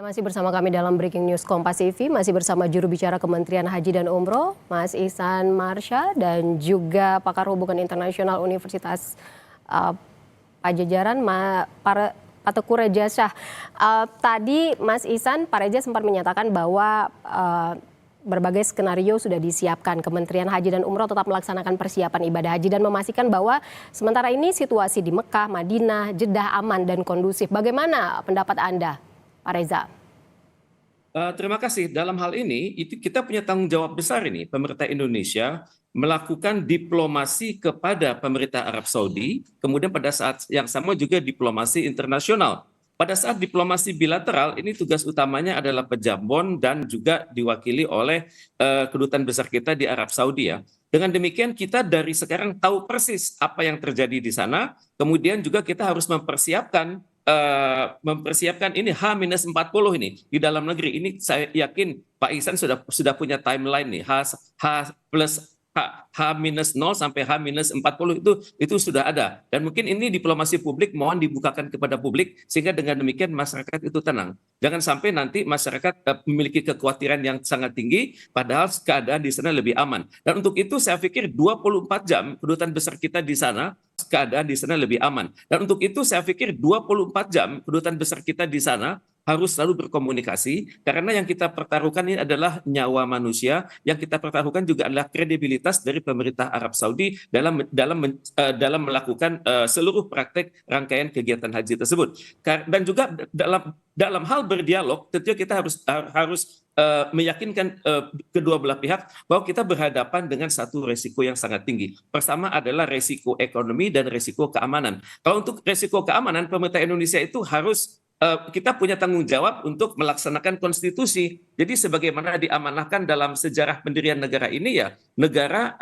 Anda masih bersama kami dalam Breaking News Kompas TV, masih bersama juru bicara Kementerian Haji dan Umroh, Mas Ihsan Marsha, dan juga pakar hubungan internasional Universitas Pajajaran, Pak Teguh Reza Shah. Tadi Mas Ihsan, Pak Reza sempat menyatakan bahwa berbagai skenario sudah disiapkan. Kementerian Haji dan Umroh tetap melaksanakan persiapan ibadah haji dan memastikan bahwa sementara ini situasi di Mekah, Madinah, Jeddah aman dan kondusif. Bagaimana pendapat Anda, Pak Reza? Terima kasih. Dalam hal ini, itu kita punya tanggung jawab besar ini, pemerintah Indonesia melakukan diplomasi kepada pemerintah Arab Saudi, kemudian pada saat yang sama juga diplomasi internasional. Pada saat diplomasi bilateral, ini tugas utamanya adalah Pejambon dan juga diwakili oleh kedutaan besar kita di Arab Saudi ya. Dengan demikian kita dari sekarang tahu persis apa yang terjadi di sana, kemudian juga kita harus mempersiapkan ini H-40 ini di dalam negeri. Ini saya yakin Pak Ihsan sudah punya timeline nih, H-0 sampai H-40 itu sudah ada. Dan mungkin ini diplomasi publik mohon dibukakan kepada publik sehingga dengan demikian masyarakat itu tenang. Jangan sampai nanti masyarakat memiliki kekhawatiran yang sangat tinggi padahal keadaan di sana lebih aman. Dan untuk itu saya pikir 24 jam kedutaan besar kita di sana, keadaan di sana lebih aman. Dan untuk itu saya pikir 24 jam kedutaan besar kita di sana harus selalu berkomunikasi karena yang kita pertaruhkan ini adalah nyawa manusia, yang kita pertaruhkan juga adalah kredibilitas dari pemerintah Arab Saudi dalam melakukan seluruh praktek rangkaian kegiatan haji tersebut. Dan juga dalam hal berdialog tentunya kita harus meyakinkan kedua belah pihak bahwa kita berhadapan dengan satu resiko yang sangat tinggi. Pertama adalah resiko ekonomi dan resiko keamanan. Kalau untuk resiko keamanan, pemerintah Indonesia itu harus kita punya tanggung jawab untuk melaksanakan konstitusi. Jadi sebagaimana diamanahkan dalam sejarah pendirian negara ini ya, negara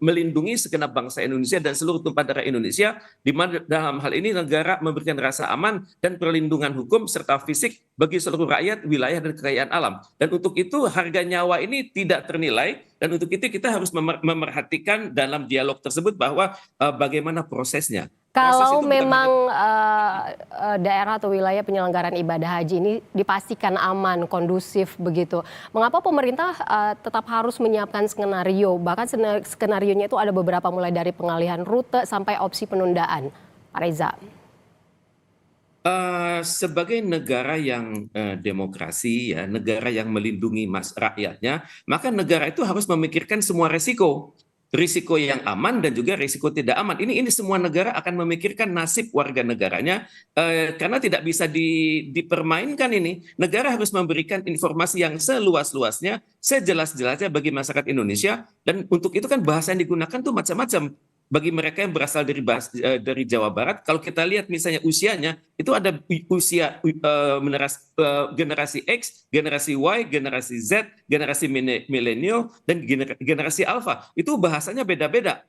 melindungi segenap bangsa Indonesia dan seluruh tumpah darah Indonesia, di mana dalam hal ini negara memberikan rasa aman dan perlindungan hukum serta fisik bagi seluruh rakyat, wilayah dan kekayaan alam. Dan untuk itu harga nyawa ini tidak ternilai, dan untuk itu kita harus memerhatikan dalam dialog tersebut bahwa bagaimana prosesnya. Kalau memang daerah atau wilayah penyelenggaraan ibadah haji ini dipastikan aman, kondusif begitu, mengapa pemerintah tetap harus menyiapkan skenario? Bahkan skenarionya itu ada beberapa, mulai dari pengalihan rute sampai opsi penundaan. Pak Reza. Sebagai negara yang demokrasi, ya, negara yang melindungi rakyatnya, maka negara itu harus memikirkan semua risiko yang aman dan juga risiko tidak aman. Ini semua negara akan memikirkan nasib warga negaranya karena tidak bisa dipermainkan ini. Negara harus memberikan informasi yang seluas-luasnya, sejelas-jelasnya bagi masyarakat Indonesia, dan untuk itu kan bahasa yang digunakan tuh macam-macam. Bagi mereka yang berasal dari Jawa Barat, kalau kita lihat misalnya usianya, itu ada usia generasi X, generasi Y, generasi Z, generasi milenial, dan generasi alpha. Itu bahasanya beda-beda.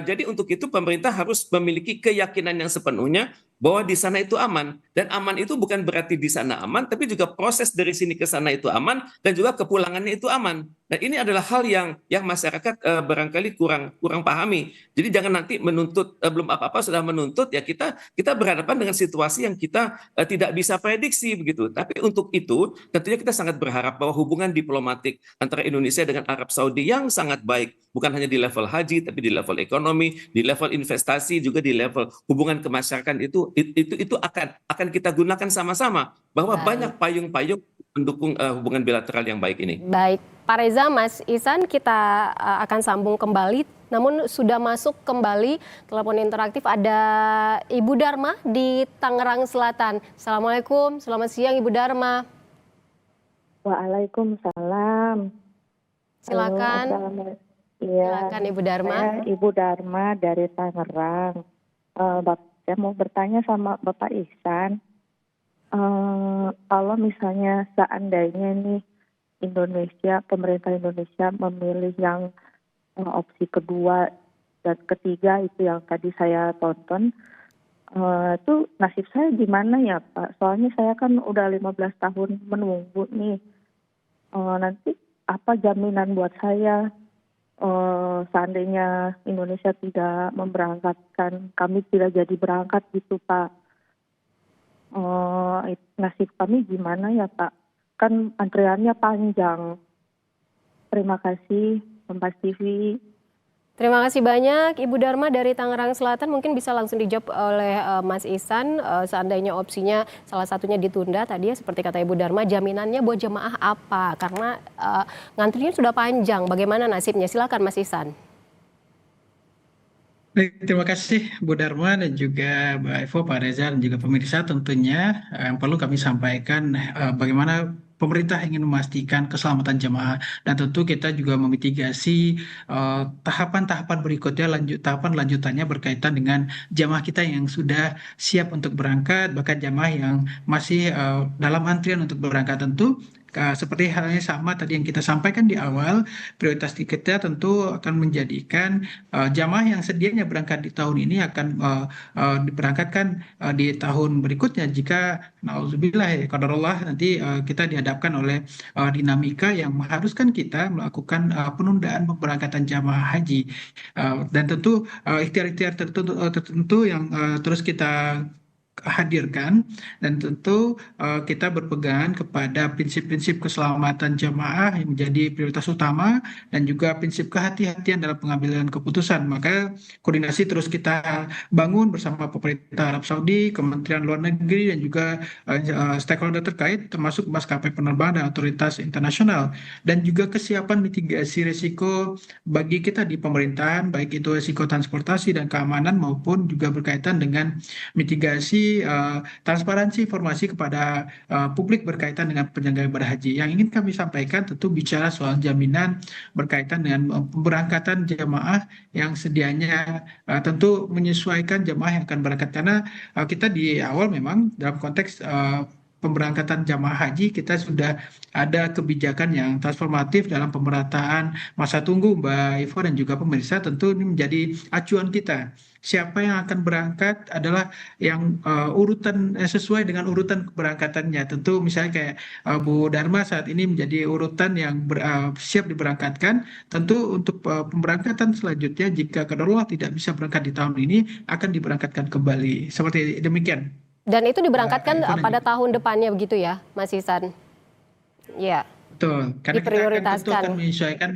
Jadi untuk itu pemerintah harus memiliki keyakinan yang sepenuhnya bahwa di sana itu aman. Dan aman itu bukan berarti di sana aman, tapi juga proses dari sini ke sana itu aman, dan juga kepulangannya itu aman. Dan ini adalah hal yang masyarakat barangkali kurang pahami. Jadi jangan nanti menuntut belum apa-apa sudah menuntut, ya kita berhadapan dengan situasi yang kita tidak bisa prediksi begitu. Tapi untuk itu tentunya kita sangat berharap bahwa hubungan diplomatik antara Indonesia dengan Arab Saudi yang sangat baik, bukan hanya di level haji tapi di level ekonomi, di level investasi, juga di level hubungan kemasyarakatan itu akan kita gunakan sama-sama, bahwa banyak payung-payung mendukung hubungan bilateral yang baik ini. Baik, Pak Reza, Mas Ihsan, kita akan sambung kembali. Namun sudah masuk kembali telepon interaktif, ada Ibu Dharma di Tangerang Selatan. Assalamualaikum, selamat siang Ibu Dharma. Waalaikumsalam. Silakan. Silakan Ibu Dharma. Saya Ibu Dharma dari Tangerang. Saya mau bertanya sama Bapak Ihsan, kalau misalnya seandainya nih pemerintah Indonesia memilih yang opsi kedua dan ketiga itu yang tadi saya tonton, itu nasib saya gimana ya Pak? Soalnya saya kan udah 15 tahun menunggu nih. Nanti apa jaminan buat saya seandainya Indonesia tidak memberangkatkan, kami tidak jadi berangkat gitu Pak. nasib kami gimana ya Pak? Kan antriannya panjang. Terima kasih, Kompas TV. Terima kasih banyak Ibu Dharma dari Tangerang Selatan. Mungkin bisa langsung dijawab oleh Mas Ihsan, seandainya opsinya salah satunya ditunda tadi ya seperti kata Ibu Dharma, jaminannya buat jemaah apa? Karena ngantrinya sudah panjang, bagaimana nasibnya? Silakan Mas Ihsan. Baik, terima kasih Bu Dharma dan juga Mbak Evo, Pak Reza dan juga pemirsa. Tentunya yang perlu kami sampaikan bagaimana pemerintah ingin memastikan keselamatan jemaah dan tentu kita juga memitigasi tahapan-tahapan berikutnya, tahapan lanjutannya berkaitan dengan jemaah kita yang sudah siap untuk berangkat, bahkan jemaah yang masih dalam antrian untuk berangkat. Tentu seperti halnya sama tadi yang kita sampaikan di awal, prioritas kita tentu akan menjadikan jamaah yang sedianya berangkat di tahun ini akan diberangkatkan di tahun berikutnya jika nauzubillah ya qadarullah nanti kita dihadapkan oleh dinamika yang mengharuskan kita melakukan penundaan pemberangkatan jamaah haji. Dan tentu ikhtiar-ikhtiar tertentu yang terus kita hadirkan dan tentu kita berpegang kepada prinsip-prinsip keselamatan jamaah yang menjadi prioritas utama dan juga prinsip kehati-hatian dalam pengambilan keputusan. Maka koordinasi terus kita bangun bersama pemerintah Arab Saudi, Kementerian Luar Negeri dan juga stakeholder terkait termasuk maskapai penerbangan dan otoritas internasional dan juga kesiapan mitigasi risiko bagi kita di pemerintahan baik itu risiko transportasi dan keamanan maupun juga berkaitan dengan mitigasi transparansi informasi kepada publik berkaitan dengan penyelenggaraan ibadah haji. Yang ingin kami sampaikan tentu bicara soal jaminan berkaitan dengan pemberangkatan jemaah yang sedianya tentu menyesuaikan jemaah yang akan berangkat karena kita di awal memang dalam konteks pemberangkatan jamaah haji kita sudah ada kebijakan yang transformatif dalam pemerataan masa tunggu Mbak Ivo dan juga pemirsa tentu ini menjadi acuan kita. Siapa yang akan berangkat adalah yang urutan sesuai dengan urutan keberangkatannya. Tentu misalnya kayak Bu Dharma saat ini menjadi urutan yang siap diberangkatkan. Tentu untuk pemberangkatan selanjutnya jika qadarullah tidak bisa berangkat di tahun ini akan diberangkatkan kembali. Seperti demikian. Dan itu diberangkatkan Ivo dan pada juga tahun depannya begitu ya, Mas Ihsan? Ya, betul, karena kita akan tentu akan diprioritaskan menyesuaikan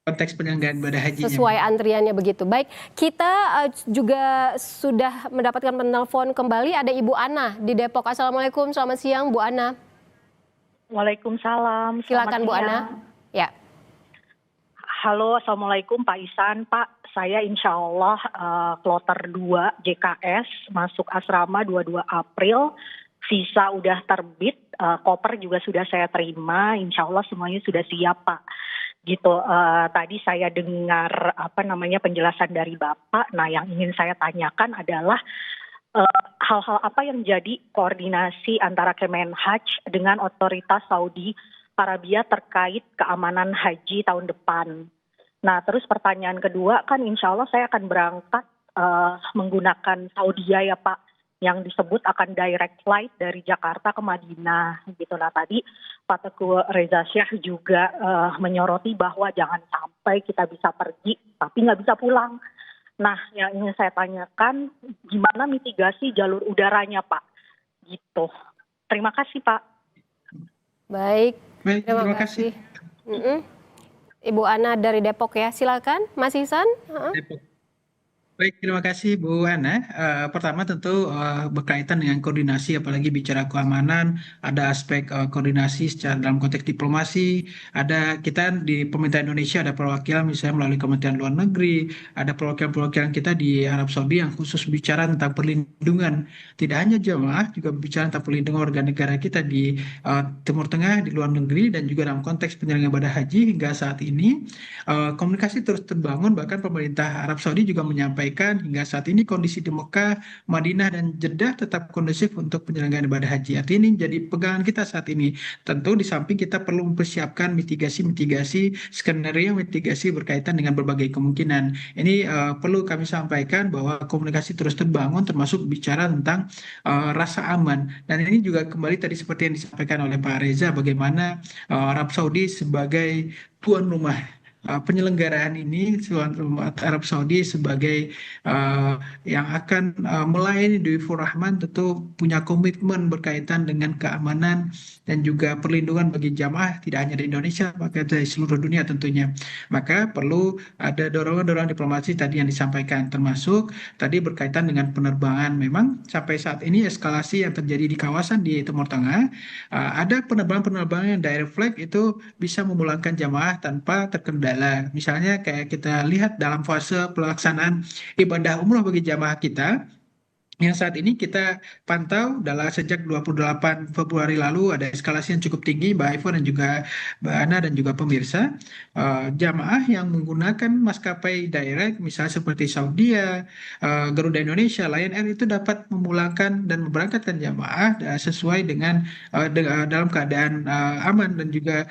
konteks penyelenggaraan ibadah hajinya. sesuai antriannya begitu. Baik, kita juga sudah mendapatkan penelpon kembali, ada Ibu Ana di Depok. Assalamualaikum, selamat siang Bu Ana. Waalaikumsalam. Silakan Selamat Bu Ana. siang. Ya, Halo, Assalamualaikum Pak Ihsan. Pak, saya insya Allah kloter 2 JKS masuk asrama 22 April. Visa udah terbit, koper juga sudah saya terima. Insya Allah semuanya sudah siap Pak. Gitu. Tadi saya dengar penjelasan dari Bapak. Nah, yang ingin saya tanyakan adalah hal-hal apa yang jadi koordinasi antara Kemenhaj dengan otoritas Saudi Arabia terkait keamanan haji tahun depan. Nah, terus pertanyaan kedua kan insya Allah saya akan berangkat menggunakan Saudia ya Pak, yang disebut akan direct flight dari Jakarta ke Madinah gitu. Nah, tadi Pak Teguh Reza Syah juga menyoroti bahwa jangan sampai kita bisa pergi tapi nggak bisa pulang. Nah, yang ingin saya tanyakan gimana mitigasi jalur udaranya Pak? Gitu. Terima kasih Pak. baik. Baik, Terima terima kasih. kasih. Ibu Ana dari Depok ya, silakan Mas Ihsan. Depok. Baik, terima kasih Bu Ana. Pertama tentu berkaitan dengan koordinasi, apalagi bicara keamanan, ada aspek koordinasi secara dalam konteks diplomasi. Ada kita di pemerintah Indonesia ada perwakilan misalnya melalui Kementerian Luar Negeri, ada perwakilan-perwakilan kita di Arab Saudi yang khusus bicara tentang perlindungan. Tidak hanya jemaah, juga bicara tentang perlindungan warga negara kita di Timur Tengah, di luar negeri, dan juga dalam konteks penyelenggaraan ibadah haji hingga saat ini. Komunikasi terus terbangun, bahkan pemerintah Arab Saudi juga menyampaikan hingga saat ini kondisi di Mekah, Madinah, dan Jeddah tetap kondusif untuk penyelenggaraan ibadah haji. Artinya ini jadi pegangan kita saat ini. Tentu di samping kita perlu mempersiapkan mitigasi skenario mitigasi berkaitan dengan berbagai kemungkinan. Ini perlu kami sampaikan bahwa komunikasi terus terbangun termasuk bicara tentang rasa aman. Dan ini juga kembali tadi seperti yang disampaikan oleh Pak Reza, bagaimana Arab Saudi sebagai tuan rumah penyelenggaraan ini Tuan Rumah Arab Saudi sebagai yang akan melayani Duyufur Rahman tentu punya komitmen berkaitan dengan keamanan dan juga perlindungan bagi jamaah tidak hanya di Indonesia, maka dari seluruh dunia tentunya. Maka perlu ada dorongan-dorongan diplomasi tadi yang disampaikan, termasuk tadi berkaitan dengan penerbangan. Memang sampai saat ini eskalasi yang terjadi di kawasan di Timur Tengah, ada penerbangan-penerbangan yang direct flight itu bisa memulangkan jamaah tanpa terkendala. Misalnya kayak kita lihat dalam fase pelaksanaan ibadah umroh bagi jamaah kita, yang saat ini kita pantau adalah sejak 28 Februari lalu ada eskalasi yang cukup tinggi, Mbak Ivo dan juga Mbak Ana dan juga pemirsa. Jamaah yang menggunakan maskapai direct, misalnya seperti Saudia, Garuda Indonesia, Lion Air itu dapat memulangkan dan memberangkatkan jamaah sesuai dengan dalam keadaan aman dan juga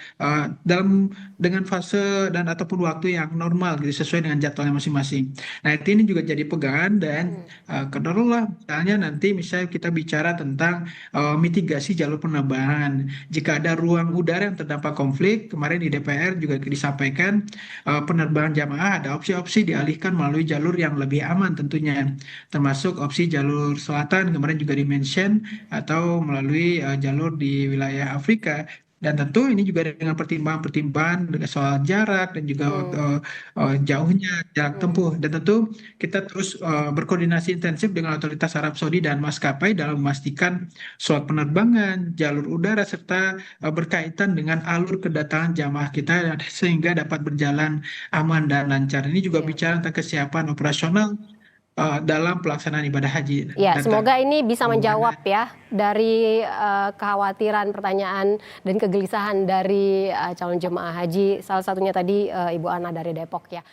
dengan fase dan ataupun waktu yang normal gitu sesuai dengan jadwalnya masing-masing. Nah, ini juga jadi pegangan dan kedarulah misalnya nanti misalnya kita bicara tentang mitigasi jalur penerbangan. Jika ada ruang udara yang terdampak konflik, kemarin di DPR juga disampaikan penerbangan jamaah ada opsi-opsi dialihkan melalui jalur yang lebih aman tentunya. Termasuk opsi jalur selatan kemarin juga di-mention atau melalui jalur di wilayah Afrika. Dan tentu ini juga dengan pertimbangan-pertimbangan dengan soal jarak dan juga jauhnya jarak tempuh. Dan tentu kita terus berkoordinasi intensif dengan otoritas Arab Saudi dan maskapai dalam memastikan slot penerbangan, jalur udara, serta berkaitan dengan alur kedatangan jamaah kita sehingga dapat berjalan aman dan lancar. Ini juga bicara tentang kesiapan operasional dalam pelaksanaan ibadah haji. Ya, Dan semoga ini bisa Bu Ana. menjawab ya dari kekhawatiran, pertanyaan, dan kegelisahan dari calon jemaah haji. Salah satunya tadi Ibu Ana dari Depok ya.